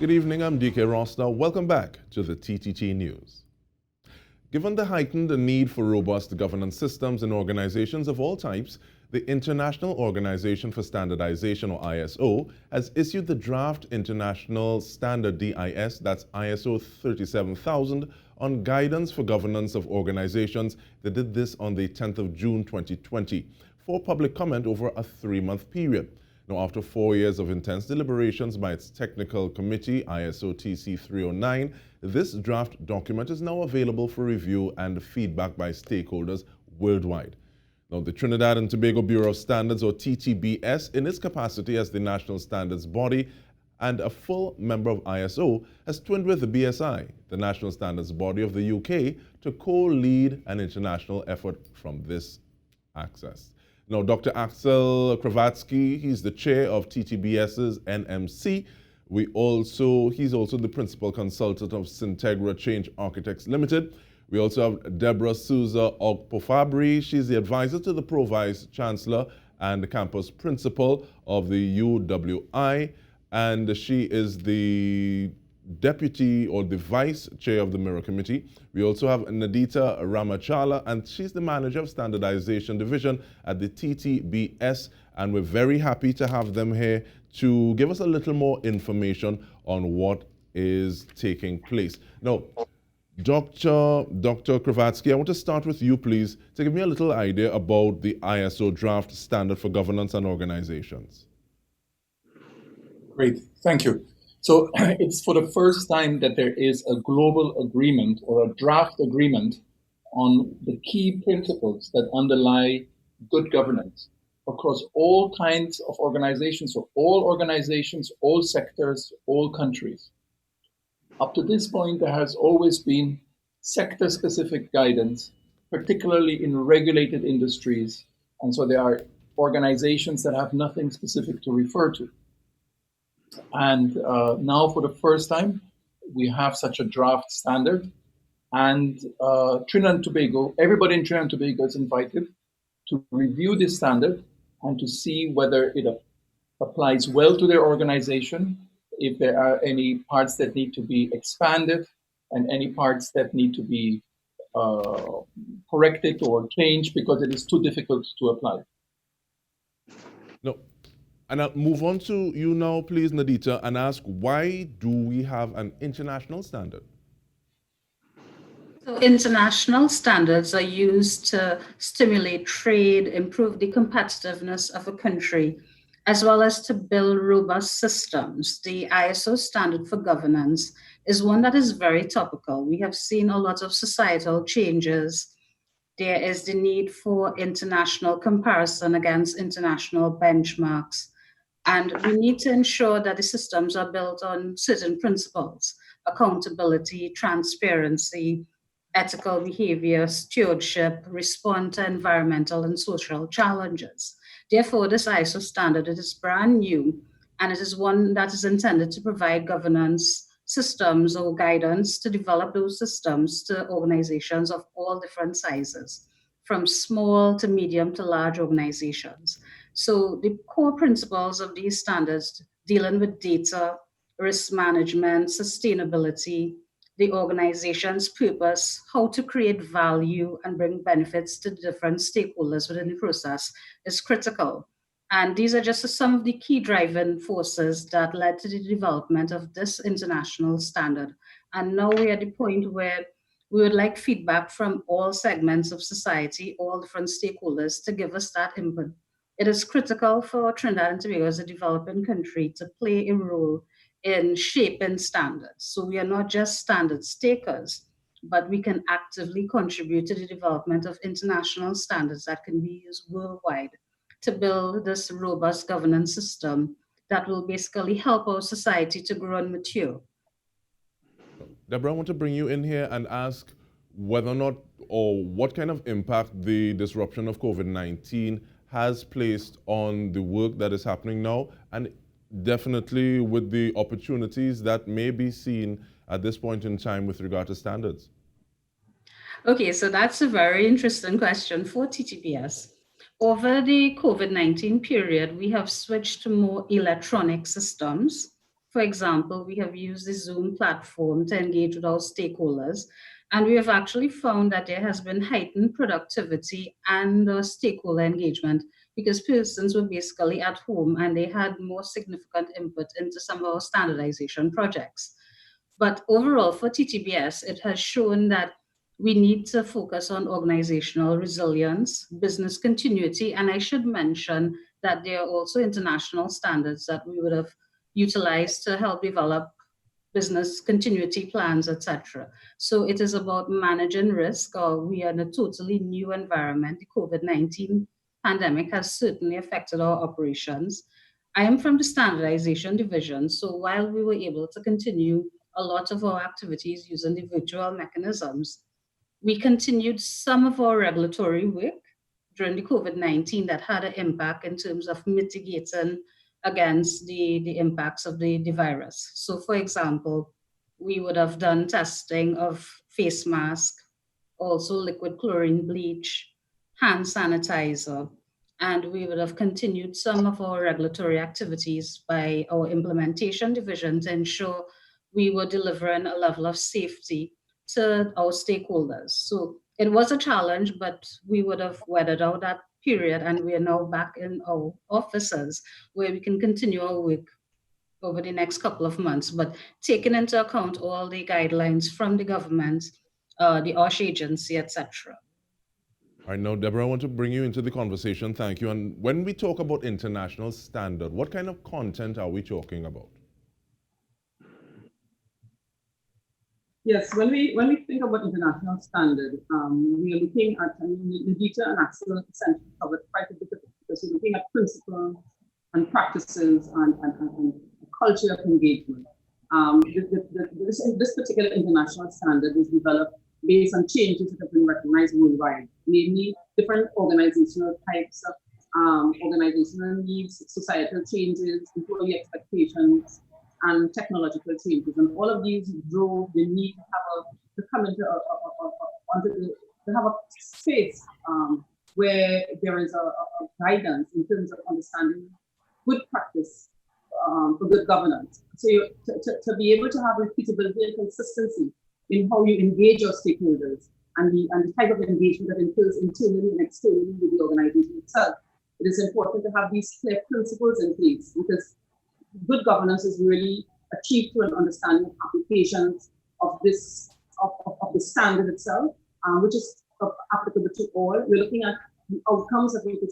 Good evening, I'm DK Ross. Welcome back to the TTT News. Given the heightened need for robust governance systems in organizations of all types, the International Organization for Standardization, or ISO, has issued the Draft International Standard DIS, that's ISO 37000, on guidance for governance of organizations. They did this on the 10th of June 2020 for public comment over a 3-month period. Now, after 4 years of intense deliberations by its technical committee, ISO TC 309, this draft document is now available for review and feedback by stakeholders worldwide. Now, the Trinidad and Tobago Bureau of Standards, or TTBS, in its capacity as the national standards body and a full member of ISO, has twinned with the BSI, the national standards body of the UK, to co-lead an international effort from this access. Now, Dr. Axel Kravatzky, he's the chair of TTBS's NMC. He's also the principal consultant of Syntegra Change Architects Limited. We also have Deborah Souza Okpofabri. She's the advisor to the Pro-Vice Chancellor and the campus principal of the UWI, and she is the deputy or the vice chair of the Mirror Committee. We also have Nadita Ramachala, and she's the manager of standardization division at the TTBS, and we're very happy to have them here to give us a little more information on what is taking place. Now, Dr. Kravatzky, I want to start with you, please, to give me a little idea about the ISO draft standard for governance and organizations. Great, thank you. So it's for the first time that there is a global agreement or a draft agreement on the key principles that underlie good governance across all kinds of organizations, so all organizations, all sectors, all countries. Up to this point, there has always been sector-specific guidance, particularly in regulated industries. And so there are organizations that have nothing specific to refer to. And now, for the first time, we have such a draft standard. And Trinidad and Tobago, everybody in Trinidad and Tobago is invited to review this standard and to see whether it applies well to their organization, if there are any parts that need to be expanded and any parts that need to be corrected or changed because it is too difficult to apply. No. And I'll move on to you now, please, Nadita, and ask, why do we have an international standard? So international standards are used to stimulate trade, improve the competitiveness of a country, as well as to build robust systems. The ISO standard for governance is one that is very topical. We have seen a lot of societal changes. There is the need for international comparison against international benchmarks. And we need to ensure that the systems are built on certain principles: accountability, transparency, ethical behavior, stewardship, respond to environmental and social challenges. Therefore, this ISO standard, it is brand new, and it is one that is intended to provide governance systems or guidance to develop those systems to organizations of all different sizes, from small to medium to large organizations. So the core principles of these standards dealing with data, risk management, sustainability, the organization's purpose, how to create value and bring benefits to different stakeholders within the process is critical. And these are just some of the key driving forces that led to the development of this international standard. And now we're at the point where we would like feedback from all segments of society, all different stakeholders, to give us that input. It is critical for Trinidad and Tobago as a developing country to play a role in shaping standards. So we are not just standards takers, but we can actively contribute to the development of international standards that can be used worldwide to build this robust governance system that will basically help our society to grow and mature. Deborah, I want to bring you in here and ask whether or not, or what kind of impact the disruption of COVID-19 has placed on the work that is happening now, and definitely with the opportunities that may be seen at this point in time with regard to standards. Okay, so that's a very interesting question for TTBS. Over the COVID-19 period, we have switched to more electronic systems. For example, we have used the Zoom platform to engage with our stakeholders, and we have actually found that there has been heightened productivity and stakeholder engagement because persons were basically at home and they had more significant input into some of our standardization projects. But overall, for TTBS, it has shown that we need to focus on organizational resilience, business continuity, and I should mention that there are also international standards that we would have utilized to help develop business continuity plans, etc. So it is about managing risk. We are in a totally new environment. The COVID-19 pandemic has certainly affected our operations. I am from the standardization division, so while we were able to continue a lot of our activities using the virtual mechanisms, we continued some of our regulatory work during the COVID-19 that had an impact in terms of mitigating against the impacts of the virus. So, for example, we would have done testing of face mask, also liquid chlorine bleach, hand sanitizer, and we would have continued some of our regulatory activities by our implementation division to ensure we were delivering a level of safety to our stakeholders. So it was a challenge, but we would have weathered out that period, and we are now back in our offices where we can continue our work over the next couple of months, but taking into account all the guidelines from the government, the OSH agency, etc. All right, now, Deborah, I want to bring you into the conversation. Thank you. And when we talk about international standard, what kind of content are we talking about? Yes, when we think about international standard, we are looking at, Nadita and Axel essentially covered quite a bit of it, because we're looking at principles and practices and culture of engagement. This particular international standard is developed based on changes that have been recognized worldwide, namely different organizational types of organizational needs, societal changes, employee expectations, and technological changes, and all of these drove the need to come into to have a space where there is a guidance in terms of understanding good practice for good governance. So to be able to have repeatability and consistency in how you engage your stakeholders and the type of engagement that occurs internally and externally with the organization itself, it is important to have these clear principles in place, because good governance is really achieved through an understanding of applications of this of the standard itself, which is applicable to all. We're looking at the outcomes that we could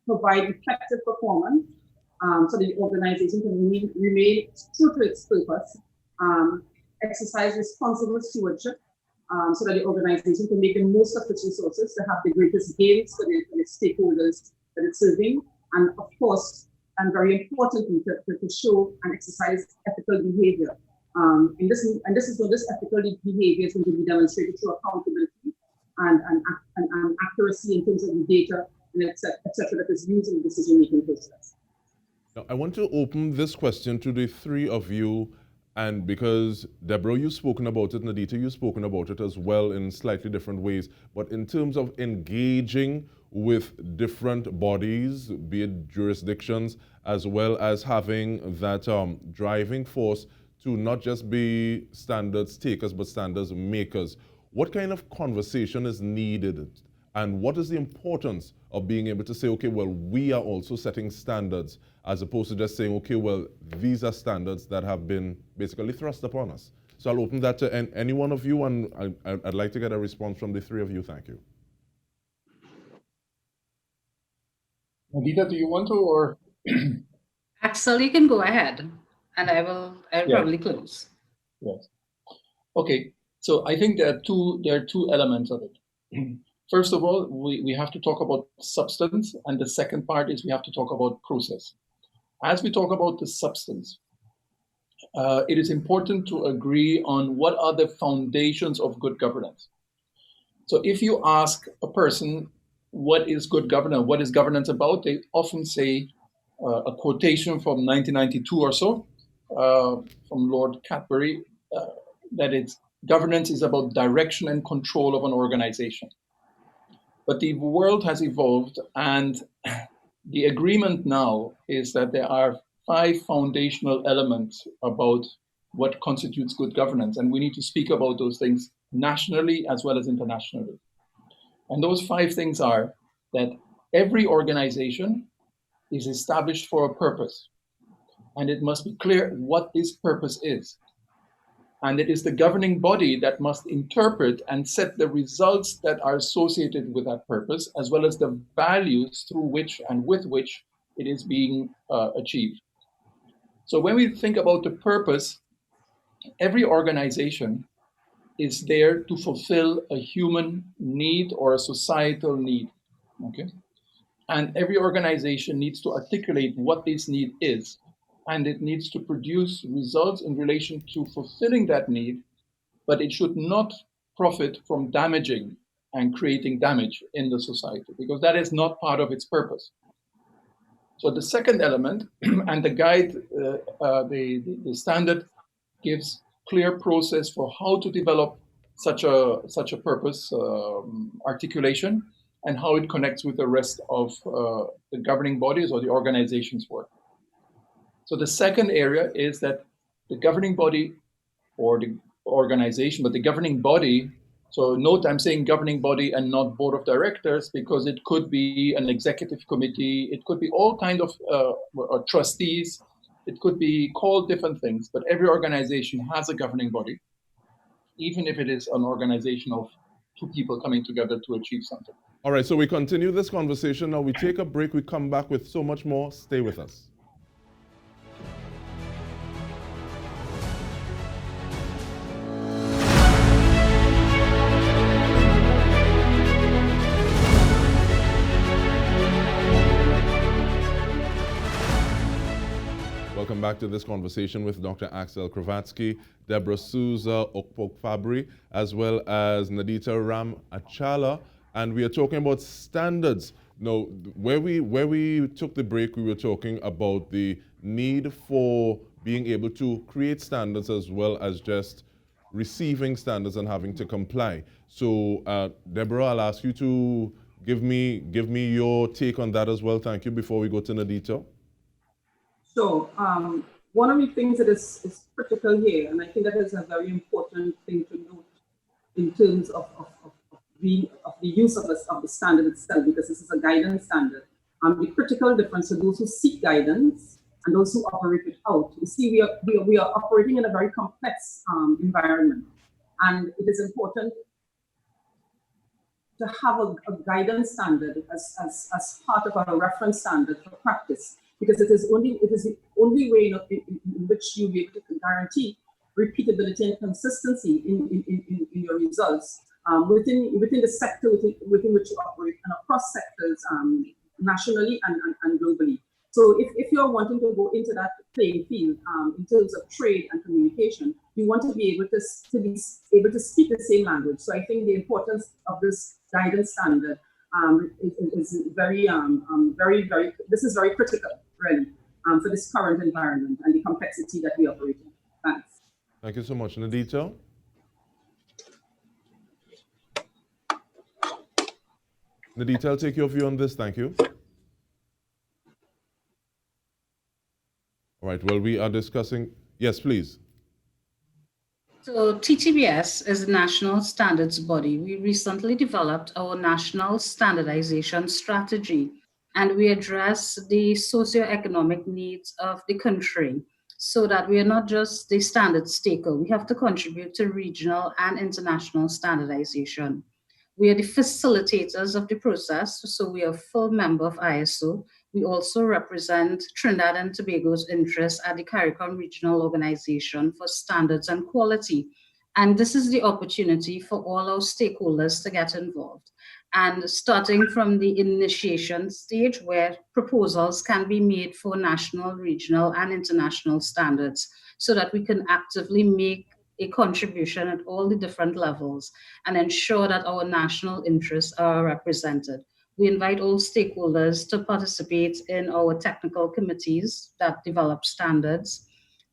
provide effective performance, so the organization can remain true to its purpose, exercise responsible stewardship, so that the organization can make the most of its resources to have the greatest gains for the stakeholders that it's serving, and of course, and very importantly, to show and exercise ethical behavior. And this ethical behavior is going to be demonstrated through accountability and accuracy in terms of the data, and et cetera, that is used in the decision-making process. Now, I want to open this question to the three of you, and because Deborah, you've spoken about it, Nadita, you've spoken about it as well in slightly different ways, but in terms of engaging with different bodies, be it jurisdictions, as well as having that driving force to not just be standards takers, but standards makers. What kind of conversation is needed? And what is the importance of being able to say, okay, well, we are also setting standards, as opposed to just saying, okay, well, these are standards that have been basically thrust upon us. So I'll open that to any one of you, and I'd like to get a response from the three of you. Thank you. Nadita, do you want to, or? Axel, you can go ahead, and I'll probably close. Yes. Okay. So I think there are two elements of it. First of all, we have to talk about substance, and the second part is we have to talk about process. As we talk about the substance, it is important to agree on what are the foundations of good governance. So if you ask a person, what is good governance? What is governance about? They often say a quotation from 1992 or so from Lord Cadbury, that it's governance is about direction and control of an organization. But the world has evolved, and the agreement now is that there are 5 foundational elements about what constitutes good governance. And we need to speak about those things nationally as well as internationally. And those 5 things are that every organization is established for a purpose. And it must be clear what this purpose is. And it is the governing body that must interpret and set the results that are associated with that purpose, as well as the values through which and with which it is being achieved. So when we think about the purpose, every organization is there to fulfill a human need or a societal need, okay? And every organization needs to articulate what this need is, and it needs to produce results in relation to fulfilling that need, but it should not profit from damaging and creating damage in the society, because that is not part of its purpose. So the second element, and the guide, the standard gives clear process for how to develop such a purpose articulation and how it connects with the rest of the governing bodies or the organization's work. So the second area is that the governing body or the organization, but the governing body, so note I'm saying governing body and not board of directors, because it could be an executive committee, it could be all kind of trustees, it could be called different things, but every organization has a governing body, even if it is an organization of 2 people coming together to achieve something. All right, so we continue this conversation. Now we take a break, we come back with so much more. Stay with us. Welcome back to this conversation with Dr. Axel Kravatzky, Deborah Souza, Okpofabri, as well as Nadita Ramachala, and we are talking about standards. Now, where we took the break, we were talking about the need for being able to create standards as well as just receiving standards and having to comply. So, Deborah, I'll ask you to give me your take on that as well. Thank you. Before we go to Nadita. So one of the things that is critical here, and I think that is a very important thing to note in terms of the use of the standard itself, because this is a guidance standard. The critical difference for those who seek guidance and those who operate it out. You see, we are operating in a very complex environment, and it is important to have a guidance standard as part of our reference standard for practice, because it is the only way in which you be able to guarantee repeatability and consistency in your results within the sector within which you operate and across sectors nationally and globally. So if you're wanting to go into that playing field in terms of trade and communication, you want to be able to speak the same language. So I think the importance of this guidance standard is very, this is very critical, really, for this current environment and the complexity that we operate in. Thanks. Thank you so much. Nadita? Nadita, I'll take your view on this. Thank you. All right, well, we are discussing, yes, please. So TTBS is a national standards body. We recently developed our national standardization strategy, and we address the socioeconomic needs of the country so that we are not just the standards taker. We have to contribute to regional and international standardization. We are the facilitators of the process, so we are a full member of ISO. We also represent Trinidad and Tobago's interests at the CARICOM Regional Organization for Standards and Quality. And this is the opportunity for all our stakeholders to get involved. And starting from the initiation stage, where proposals can be made for national, regional, and international standards, so that we can actively make a contribution at all the different levels and ensure that our national interests are represented. We invite all stakeholders to participate in our technical committees that develop standards.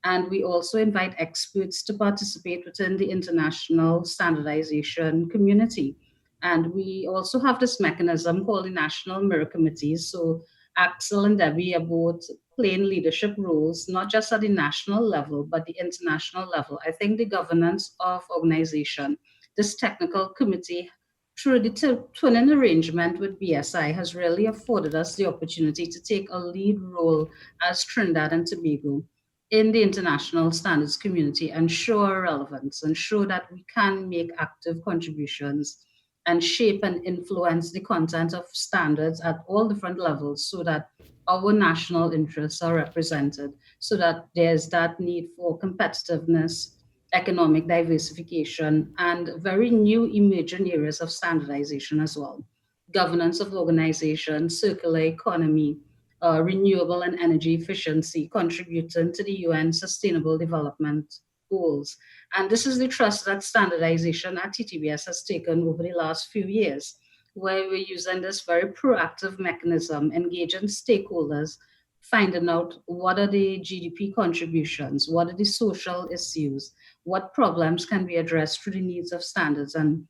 And we also invite experts to participate within the international standardization community. And we also have this mechanism called the National Mirror Committees. So Axel and Debbie are both playing leadership roles, not just at the national level, but the international level. I think the governance of organization, this technical committee, through the twinning arrangement with BSI, has really afforded us the opportunity to take a lead role as Trinidad and Tobago in the international standards community and show our relevance and show that we can make active contributions and shape and influence the content of standards at all different levels so that our national interests are represented, so that there's that need for competitiveness, economic diversification, and very new emerging areas of standardization as well. Governance of organizations, circular economy, renewable and energy efficiency, contributing to the UN Sustainable Development Goals. And this is the trust that standardization at TTBS has taken over the last few years, where we're using this very proactive mechanism, engaging stakeholders, finding out what are the GDP contributions, what are the social issues, what problems can be addressed through the needs of standards, and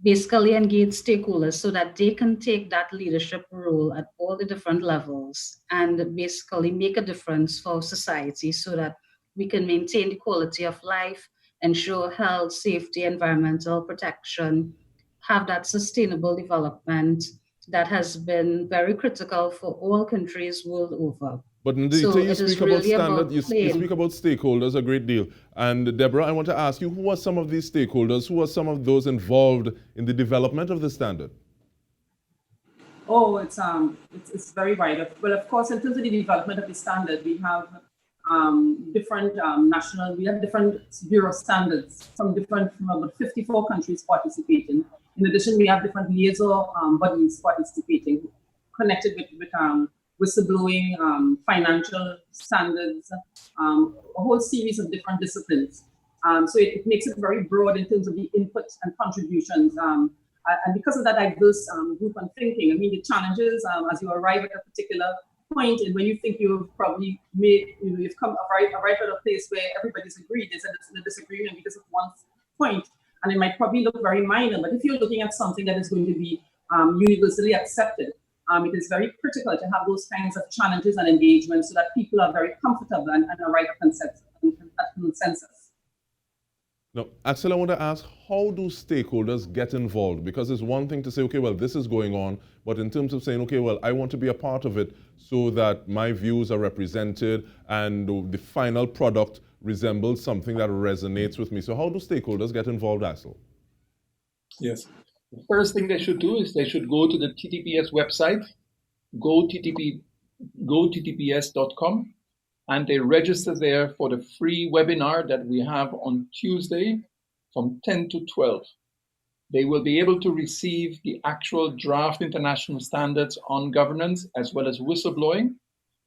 basically engage stakeholders so that they can take that leadership role at all the different levels and basically make a difference for society so that we can maintain the quality of life, ensure health, safety, environmental protection, have that sustainable development that has been very critical for all countries world over. But Nadita, So you it is speak about really standard, about you playing. speak about stakeholders a great deal. And Deborah, I want to ask you, who are some of these stakeholders? Who are some of those involved in the development of the standard? Oh, it's very wide. Well, of course, in terms of the development of the standard, we have different we have different bureau standards from about 54 countries participating. In addition, we have different liaison bodies participating, connected with whistleblowing, financial standards, a whole series of different disciplines. So it makes it very broad in terms of the input and contributions. And because of that diverse group and thinking, I mean, the challenges as you arrive at a particular point, and when you think you've probably you've arrived at a place where everybody's agreed, there's a disagreement because of one point, and it might probably look very minor, but if you're looking at something that is going to be universally accepted, it is very critical to have those kinds of challenges and engagements so that people are very comfortable and arrive at consensus. Now, Axel, I want to ask, how do stakeholders get involved? Because it's one thing to say, okay, well, this is going on, but in terms of saying, okay, well, I want to be a part of it so that my views are represented and the final product resembles something that resonates with me. So how do stakeholders get involved, Axel? Yes. The first thing they should do is they should go to the TTPS website, go ttps.com, and they register there for the free webinar that we have on Tuesday from 10 to 12. They will be able to receive the actual draft international standards on governance as well as whistleblowing.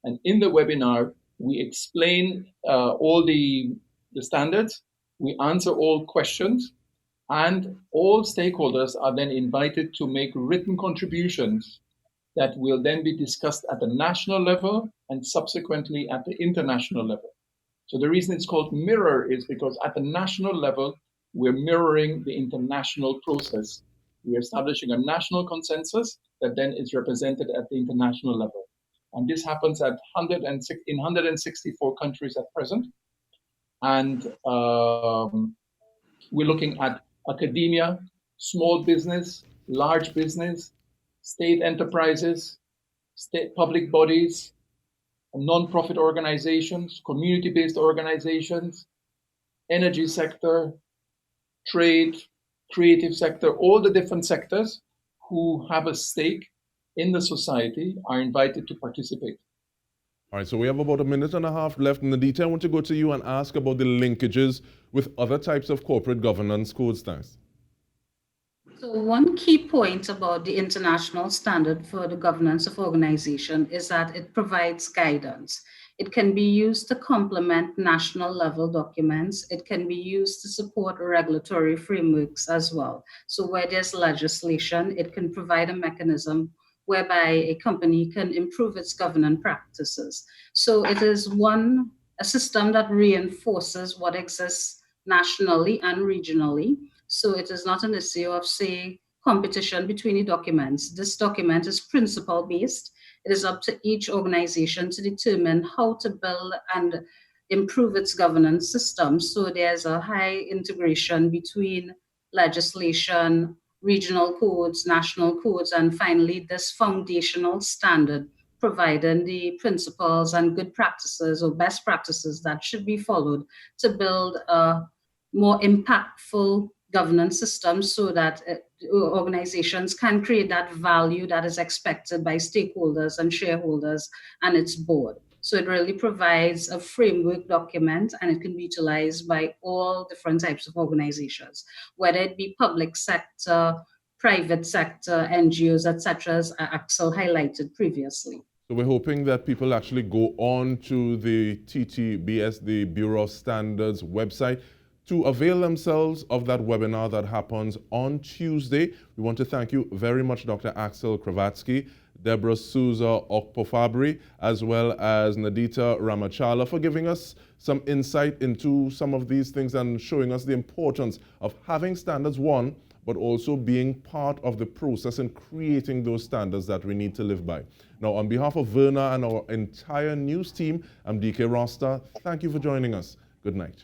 And in the webinar, we explain all the standards, we answer all questions, and all stakeholders are then invited to make written contributions that will then be discussed at the national level and subsequently at the international level. So the reason it's called mirror is because at the national level, we're mirroring the international process. We're establishing a national consensus that then is represented at the international level. And this happens at in 164 countries at present. And we're looking at academia, small business, large business, state enterprises, state public bodies, non-profit organizations, community-based organizations, energy sector, trade, creative sector, all the different sectors who have a stake in the society are invited to participate. All right, so we have about a minute and a half left. Nadita, I want to go to you and ask about the linkages with other types of corporate governance codes. Thanks. So one key point about the international standard for the governance of organization is that it provides guidance. It can be used to complement national level documents. It can be used to support regulatory frameworks as well. So where there's legislation, it can provide a mechanism whereby a company can improve its governance practices. So it is a system that reinforces what exists nationally and regionally. So it is not an issue of, say, competition between the documents. This document is principle-based. It is up to each organization to determine how to build and improve its governance system. So there's a high integration between legislation, regional codes, national codes, and finally this foundational standard providing the principles and good practices or best practices that should be followed to build a more impactful governance system so that organizations can create that value that is expected by stakeholders and shareholders and its board. So it really provides a framework document, and it can be utilized by all different types of organizations, whether it be public sector, private sector, NGOs, etc., as Axel highlighted previously. So we're hoping that people actually go on to the TTBS, the Bureau of Standards website, to avail themselves of that webinar that happens on Tuesday. We want to thank you very much, Dr. Axel Kravatzky, Deborah Souza Okpofabri, as well as Nadita Ramachala, for giving us some insight into some of these things and showing us the importance of having standards, one, but also being part of the process in creating those standards that we need to live by. Now, on behalf of Verna and our entire news team, I'm DK Rosta. Thank you for joining us. Good night.